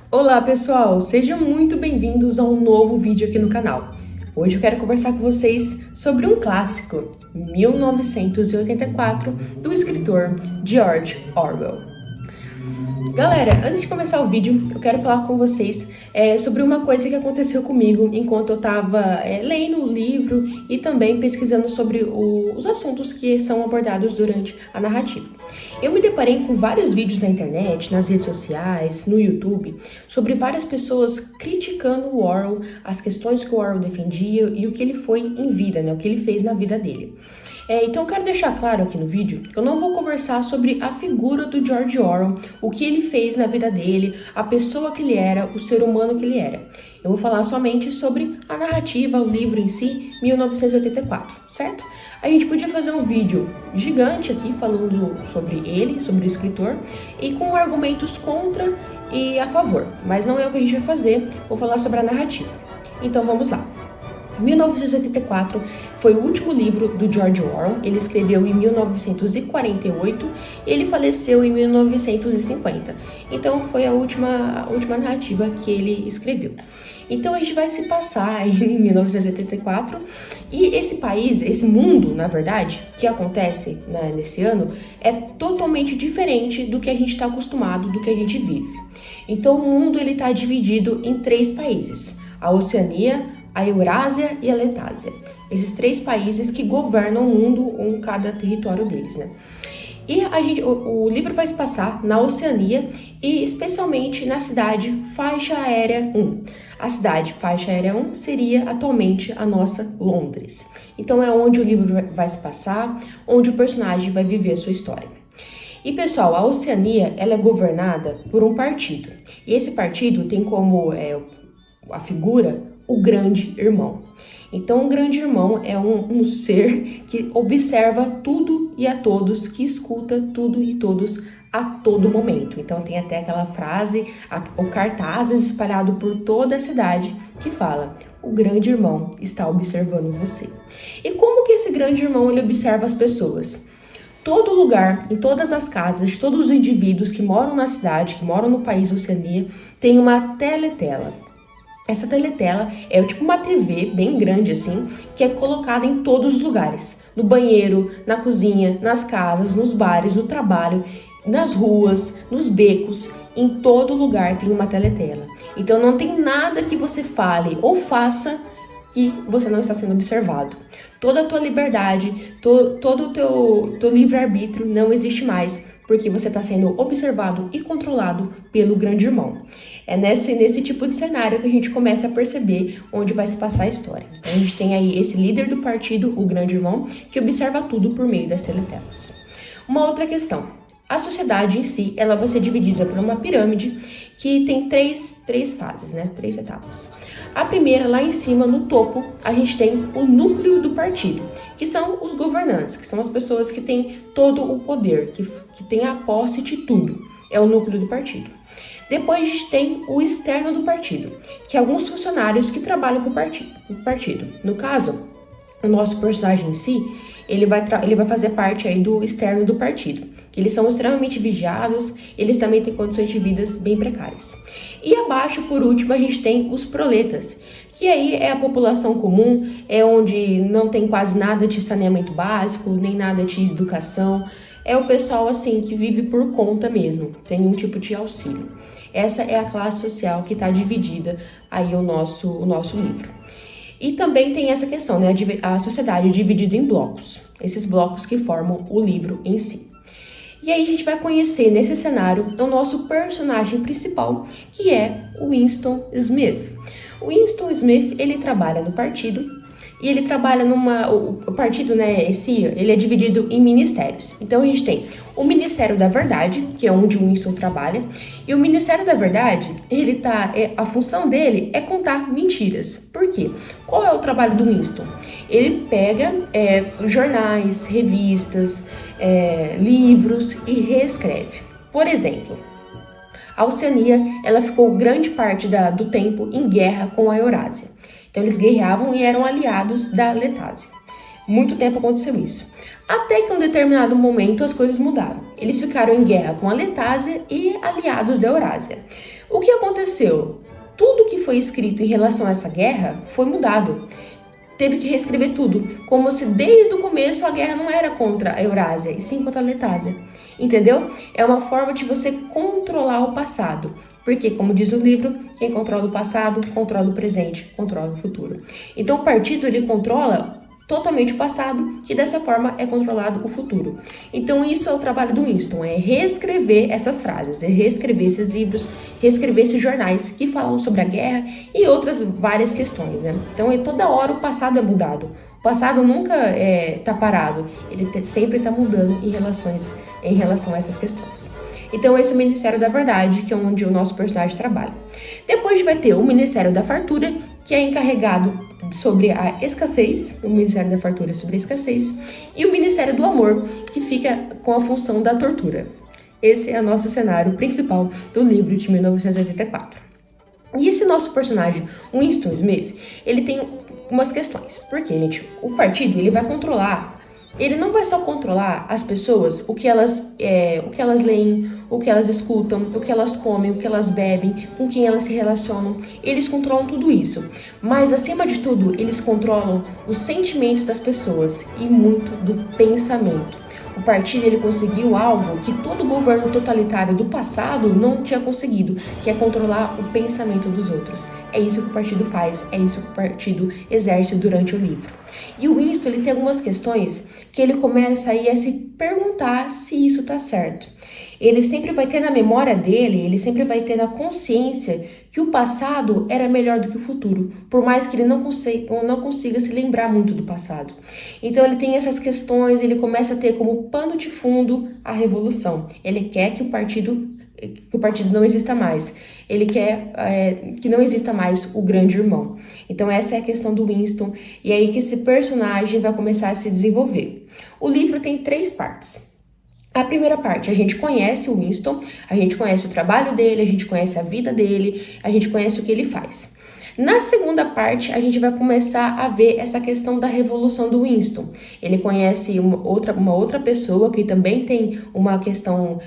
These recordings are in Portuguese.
Olá pessoal, sejam muito bem-vindos a um novo vídeo aqui no canal. Hoje eu quero conversar com vocês sobre um clássico, 1984, do escritor George Orwell. Galera, antes de começar o vídeo, eu quero falar com vocês sobre uma coisa que aconteceu comigo enquanto eu estava lendo o livro e também pesquisando sobre os assuntos que são abordados durante a narrativa. Eu me deparei com vários vídeos na internet, nas redes sociais, no YouTube, sobre várias pessoas criticando o Orwell, as questões que o Orwell defendia e o que ele foi em vida, o que ele fez na vida dele. Então eu quero deixar claro aqui no vídeo que eu não vou conversar sobre a figura do George Orwell, o que ele fez na vida dele, a pessoa que ele era, o ser humano que ele era. Eu vou falar somente sobre a narrativa, o livro em si, 1984, certo? A gente podia fazer um vídeo gigante aqui falando sobre ele, sobre o escritor, e com argumentos contra e a favor, mas não é o que a gente vai fazer, vou falar sobre a narrativa. Então vamos lá. 1984 foi o último livro do George Orwell. Ele escreveu em 1948 e ele faleceu em 1950. Então foi a última narrativa que ele escreveu. Então a gente vai se passar aí em 1984 e esse país, esse mundo, na verdade, que acontece nesse ano, é totalmente diferente do que a gente está acostumado, do que a gente vive. Então o mundo ele está dividido em 3 países: a Oceania, a Eurásia e a Letásia. Esses 3 países que governam o mundo, cada território deles, E o livro vai se passar na Oceania e especialmente na cidade Faixa Aérea 1. A cidade Faixa Aérea 1 seria atualmente a nossa Londres. Então é onde o livro vai se passar, onde o personagem vai viver a sua história. E pessoal, a Oceania ela é governada por um partido. E esse partido tem como a figura o grande irmão. Então, o grande irmão é um ser que observa tudo e a todos, que escuta tudo e todos a todo momento. Então, tem até aquela frase, o cartaz espalhado por toda a cidade que fala: o grande irmão está observando você. E como que esse grande irmão ele observa as pessoas? Todo lugar, em todas as casas, de todos os indivíduos que moram na cidade, que moram no país Oceania, tem uma teletela. Essa teletela é tipo uma TV bem grande assim, que é colocada em todos os lugares. No banheiro, na cozinha, nas casas, nos bares, no trabalho, nas ruas, nos becos, em todo lugar tem uma teletela. Então não tem nada que você fale ou faça que você não está sendo observado. Toda a tua liberdade, todo o teu livre-arbítrio não existe mais, porque você está sendo observado e controlado pelo grande irmão. É nesse tipo de cenário que a gente começa a perceber onde vai se passar a história. Então, a gente tem aí esse líder do partido, o grande irmão, que observa tudo por meio das teletelas. Uma outra questão: a sociedade em si, ela vai ser dividida por uma pirâmide que tem três fases, 3 etapas. A primeira, lá em cima, no topo, a gente tem o núcleo do partido, que são os governantes, que são as pessoas que têm todo o poder, que têm a posse de tudo. É o núcleo do partido. Depois a gente tem o externo do partido, que é alguns funcionários que trabalham para o partido. No caso, o nosso personagem em si, ele vai fazer parte aí do externo do partido, que eles são extremamente vigiados, eles também têm condições de vida bem precárias. E abaixo, por último, a gente tem os proletas, que aí é a população comum, é onde não tem quase nada de saneamento básico, nem nada de educação, é o pessoal assim que vive por conta mesmo, tem um tipo de auxílio. Essa é a classe social que está dividida aí o nosso livro. E também tem essa questão, a sociedade dividida em blocos, esses blocos que formam o livro em si. E aí a gente vai conhecer nesse cenário o nosso personagem principal, que é o Winston Smith. O Winston Smith, ele trabalha no partido e ele trabalha o partido, ele é dividido em ministérios. Então a gente tem o Ministério da Verdade, que é onde o Winston trabalha, e o Ministério da Verdade, a função dele é contar mentiras. Por quê? Qual é o trabalho do Winston? Ele pega jornais, revistas, livros e reescreve. Por exemplo, a Oceania, ela ficou grande parte do tempo em guerra com a Eurásia. Então eles guerreavam e eram aliados da Letásia. Muito tempo aconteceu isso. Até que em um determinado momento as coisas mudaram. Eles ficaram em guerra com a Letásia e aliados da Eurásia. O que aconteceu? Tudo que foi escrito em relação a essa guerra foi mudado. Teve que reescrever tudo, como se desde o começo a guerra não era contra a Eurásia, e sim contra a Letásia. Entendeu? É uma forma de você controlar o passado. Porque, como diz o livro, quem controla o passado, controla o presente, controla o futuro. Então o partido, ele controla totalmente o passado, que dessa forma é controlado o futuro. Então isso é o trabalho do Winston, é reescrever essas frases, é reescrever esses livros, reescrever esses jornais que falam sobre a guerra e outras várias questões, né? Então toda hora o passado é mudado. O passado nunca tá parado, ele sempre está mudando em relação a essas questões. Então esse é o Ministério da Verdade, que é onde o nosso personagem trabalha. Depois vai ter o Ministério da Fartura, que é encarregado sobre a escassez, o Ministério da Fartura sobre a escassez, e o Ministério do Amor, que fica com a função da tortura. Esse é o nosso cenário principal do livro de 1984. E esse nosso personagem, Winston Smith, ele tem umas questões. Porque, gente, o partido ele vai controlar. Ele não vai só controlar as pessoas, o que elas leem, o que elas escutam, o que elas comem, o que elas bebem, com quem elas se relacionam. Eles controlam tudo isso. Mas, acima de tudo, eles controlam o sentimento das pessoas e muito do pensamento. O partido ele conseguiu algo que todo governo totalitário do passado não tinha conseguido, que é controlar o pensamento dos outros. É isso que o partido faz, é isso que o partido exerce durante o livro. E o Winston ele tem algumas questões que ele começa aí a se perguntar se isso está certo. Ele sempre vai ter na memória dele, ele sempre vai ter na consciência que o passado era melhor do que o futuro, por mais que ele não consiga se lembrar muito do passado. Então ele tem essas questões, ele começa a ter como pano de fundo a revolução. Ele quer que o partido não exista mais. Ele quer que não exista mais o grande irmão. Então essa é a questão do Winston, e é aí que esse personagem vai começar a se desenvolver. O livro tem 3 partes. A primeira parte, a gente conhece o Winston, a gente conhece o trabalho dele, a gente conhece a vida dele, a gente conhece o que ele faz. Na segunda parte, a gente vai começar a ver essa questão da revolução do Winston. Ele conhece uma outra pessoa que também tem uma questão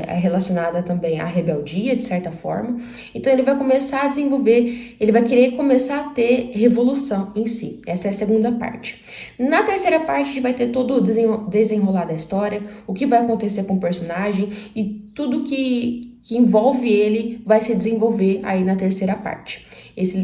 relacionada também à rebeldia, de certa forma. Então ele vai começar a desenvolver, ele vai querer começar a ter revolução em si. Essa é a segunda parte. Na terceira parte, a gente vai ter todo o desenrolar da história, o que vai acontecer com o personagem e tudo que envolve ele vai se desenvolver aí na terceira parte.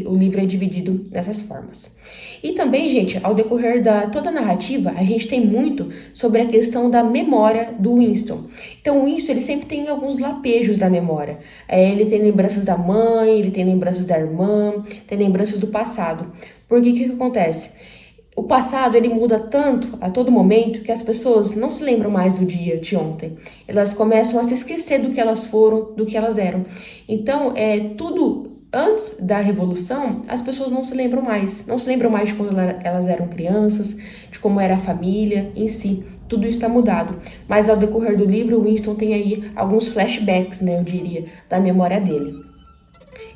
O livro é dividido dessas formas. E também, gente, ao decorrer da toda a narrativa, a gente tem muito sobre a questão da memória do Winston. Então, o Winston, ele sempre tem alguns lapejos da memória. Ele tem lembranças da mãe, ele tem lembranças da irmã, tem lembranças do passado. Porque o que acontece? O passado, ele muda tanto a todo momento que as pessoas não se lembram mais do dia de ontem. Elas começam a se esquecer do que elas foram, do que elas eram. Então, tudo antes da Revolução, as pessoas não se lembram mais. Não se lembram mais de quando elas eram crianças, de como era a família em si. Tudo isso está mudado. Mas ao decorrer do livro, o Winston tem aí alguns flashbacks, né, eu diria, da memória dele.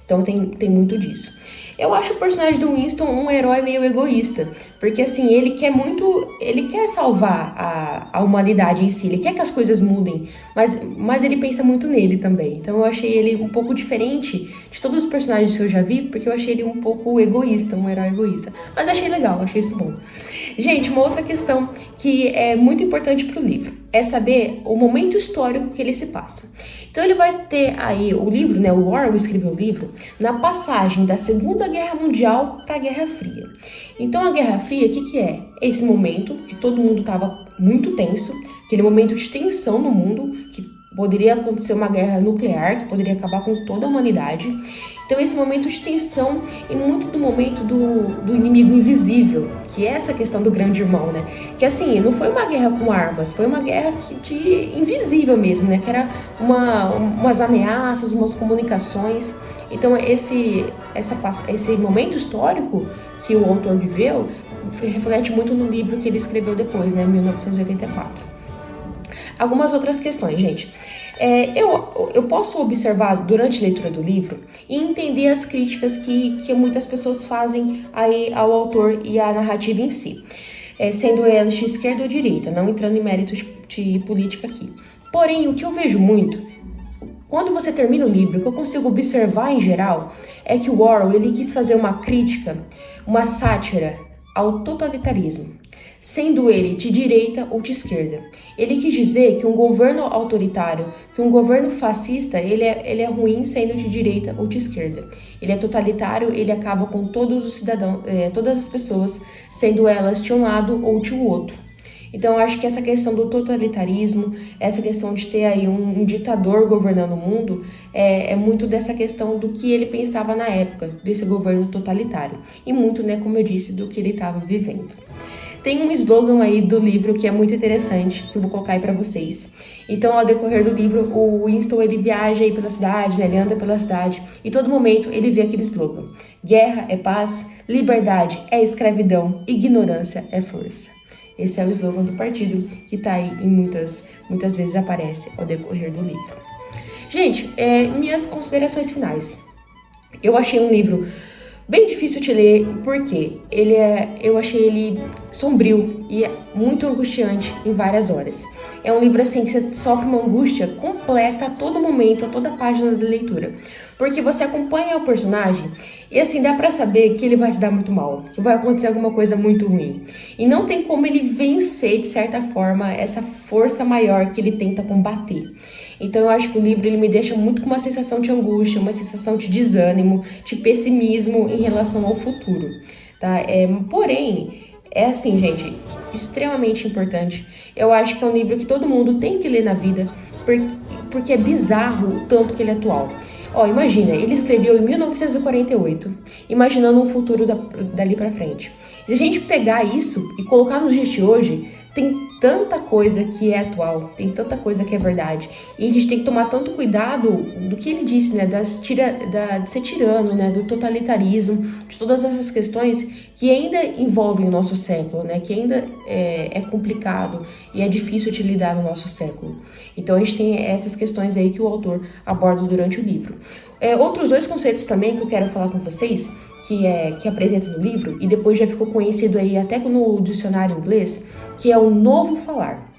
Então tem muito disso. Eu acho o personagem do Winston um herói meio egoísta, porque assim, ele quer salvar a humanidade em si, ele quer que as coisas mudem, mas ele pensa muito nele também. Então eu achei ele um pouco diferente de todos os personagens que eu já vi, porque eu achei ele um pouco egoísta, um herói egoísta. Mas achei legal, achei isso bom. Gente, uma outra questão que é muito importante para o livro é saber o momento histórico que ele se passa. Então ele vai ter aí o livro, né? O Orwell escreveu o livro na passagem da Segunda Guerra Mundial para a Guerra Fria. Então a Guerra Fria, o que é? Esse momento que todo mundo estava muito tenso, aquele momento de tensão no mundo, que poderia acontecer uma guerra nuclear, que poderia acabar com toda a humanidade. Então esse momento de tensão e muito do momento do inimigo invisível, que é essa questão do grande irmão, né? Que assim, não foi uma guerra com armas, foi uma guerra de invisível mesmo, né? Que era umas ameaças, umas comunicações. Então esse momento histórico que o autor viveu reflete muito no livro que ele escreveu depois, né? 1984. Algumas outras questões, gente. Eu posso observar durante a leitura do livro e entender as críticas que muitas pessoas fazem aí ao autor e à narrativa em si, sendo elas de esquerda ou direita, não entrando em méritos de política aqui. Porém, o que eu vejo muito, quando você termina o livro, o que eu consigo observar em geral é que o Orwell, ele quis fazer uma crítica, uma sátira ao totalitarismo, sendo ele de direita ou de esquerda. Ele quis dizer que um governo autoritário, que um governo fascista, ele é ruim sendo de direita ou de esquerda. Ele é totalitário, ele acaba com todos os cidadãos, todas as pessoas, sendo elas de um lado ou de um outro. Então, eu acho que essa questão do totalitarismo, essa questão de ter aí um ditador governando o mundo, é muito dessa questão do que ele pensava na época, desse governo totalitário. E muito, né, como eu disse, do que ele estava vivendo. Tem um slogan aí do livro que é muito interessante, que eu vou colocar aí pra vocês. Então, ao decorrer do livro, o Winston, ele viaja aí pela cidade, né, ele anda pela cidade, e todo momento ele vê aquele slogan: guerra é paz, liberdade é escravidão, ignorância é força. Esse é o slogan do partido, que tá aí e muitas vezes aparece ao decorrer do livro. Gente, minhas considerações finais. Eu achei um livro bem difícil de ler, porque eu achei ele sombrio e muito angustiante em várias horas. É um livro assim que você sofre uma angústia completa a todo momento, a toda página da leitura. Porque você acompanha o personagem e assim dá pra saber que ele vai se dar muito mal, que vai acontecer alguma coisa muito ruim. E não tem como ele vencer, de certa forma, essa força maior que ele tenta combater. Então eu acho que o livro ele me deixa muito com uma sensação de angústia, uma sensação de desânimo, de pessimismo em relação ao futuro, tá? Porém, é assim, gente, extremamente importante. Eu acho que é um livro que todo mundo tem que ler na vida, porque é bizarro o tanto que ele é atual. Ó, imagina, ele escreveu em 1948, imaginando um futuro dali pra frente. Se a gente pegar isso e colocar nos dias de hoje, tem tanta coisa que é atual, tem tanta coisa que é verdade. E a gente tem que tomar tanto cuidado do que ele disse, né, de ser tirano, né, do totalitarismo, de todas essas questões que ainda envolvem o nosso século, né, que ainda é complicado e é difícil de lidar no nosso século. Então a gente tem essas questões aí que o autor aborda durante o livro. Outros dois conceitos também que eu quero falar com vocês, que apresenta no livro, e depois já ficou conhecido aí até no dicionário inglês, que é o novo falar.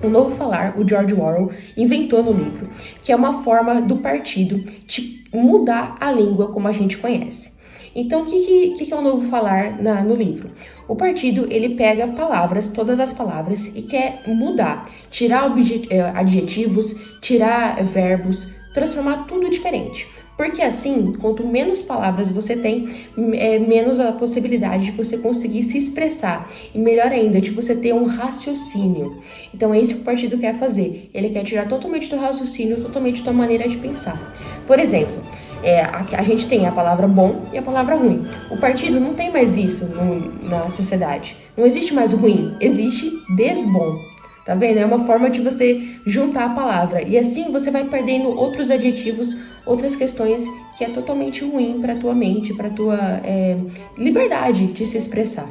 O novo falar, o George Orwell inventou no livro, que é uma forma do partido de mudar a língua como a gente conhece. Então, o que é o novo falar no livro? O partido, ele pega palavras, todas as palavras, e quer mudar, tirar adjetivos, tirar verbos, transformar tudo diferente. Porque assim, quanto menos palavras você tem, menos a possibilidade de você conseguir se expressar. E melhor ainda, de você ter um raciocínio. Então é isso que o partido quer fazer. Ele quer tirar totalmente do raciocínio, totalmente da maneira de pensar. Por exemplo, a gente tem a palavra bom e a palavra ruim. O partido não tem mais isso na sociedade. Não existe mais o ruim, existe desbom. Tá vendo? É uma forma de você juntar a palavra. E assim você vai perdendo outros adjetivos, outras questões que é totalmente ruim para tua mente, para tua liberdade de se expressar.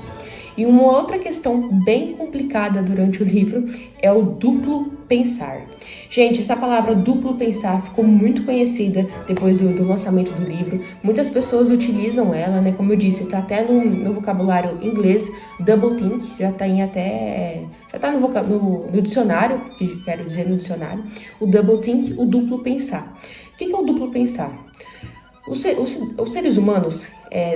E uma outra questão bem complicada durante o livro é o duplo pensar. Gente, essa palavra duplo pensar ficou muito conhecida depois do lançamento do livro. Muitas pessoas utilizam ela, né? Como eu disse, tá até no vocabulário inglês, double think, já tá no dicionário, que quero dizer no dicionário, o double think, o duplo pensar. O que é o duplo pensar? Os seres humanos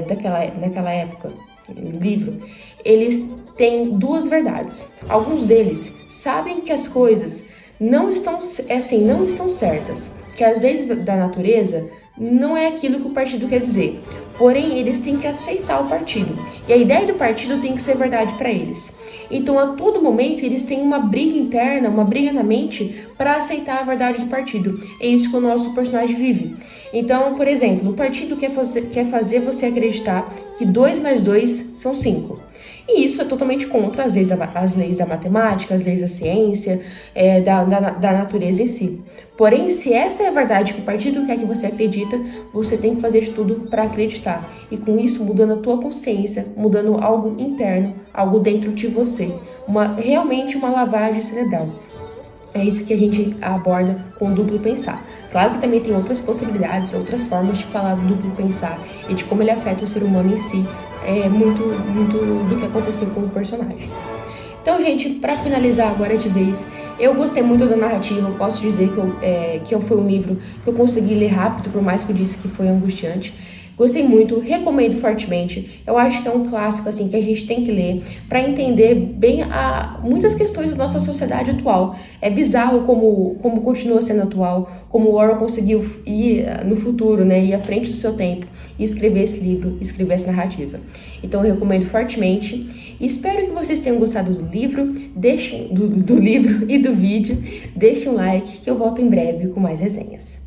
daquela época, no livro, eles têm duas verdades. Alguns deles sabem que as coisas não estão certas, que as leis da natureza não é aquilo que o partido quer dizer. Porém, eles têm que aceitar o partido. E a ideia do partido tem que ser verdade para eles. Então, a todo momento, eles têm uma briga interna, uma briga na mente para aceitar a verdade do partido. É isso que o nosso personagem vive. Então, por exemplo, o partido quer fazer você acreditar que 2 mais 2 são 5. E isso é totalmente contra as leis da matemática, as leis da ciência, da natureza em si. Porém, se essa é a verdade que o partido quer que você acredita, você tem que fazer de tudo para acreditar. E com isso, mudando a tua consciência, mudando algo interno, algo dentro de você. Realmente uma lavagem cerebral. É isso que a gente aborda com o duplo pensar. Claro que também tem outras possibilidades, outras formas de falar do duplo pensar e de como ele afeta o ser humano em si. É muito do que aconteceu com o personagem. Então, gente, para finalizar agora de vez, Eu gostei muito da narrativa, eu posso dizer que foi um livro que eu consegui ler rápido, por mais que eu disse que foi angustiante. Gostei muito, recomendo fortemente. Eu acho que é um clássico assim que a gente tem que ler para entender bem muitas questões da nossa sociedade atual. É bizarro como continua sendo atual, como o Orwell conseguiu ir no futuro, né, ir à frente do seu tempo e escrever esse livro, escrever essa narrativa. Então eu recomendo fortemente. Espero que vocês tenham gostado do livro, do livro e do vídeo. Deixem um like que eu volto em breve com mais resenhas.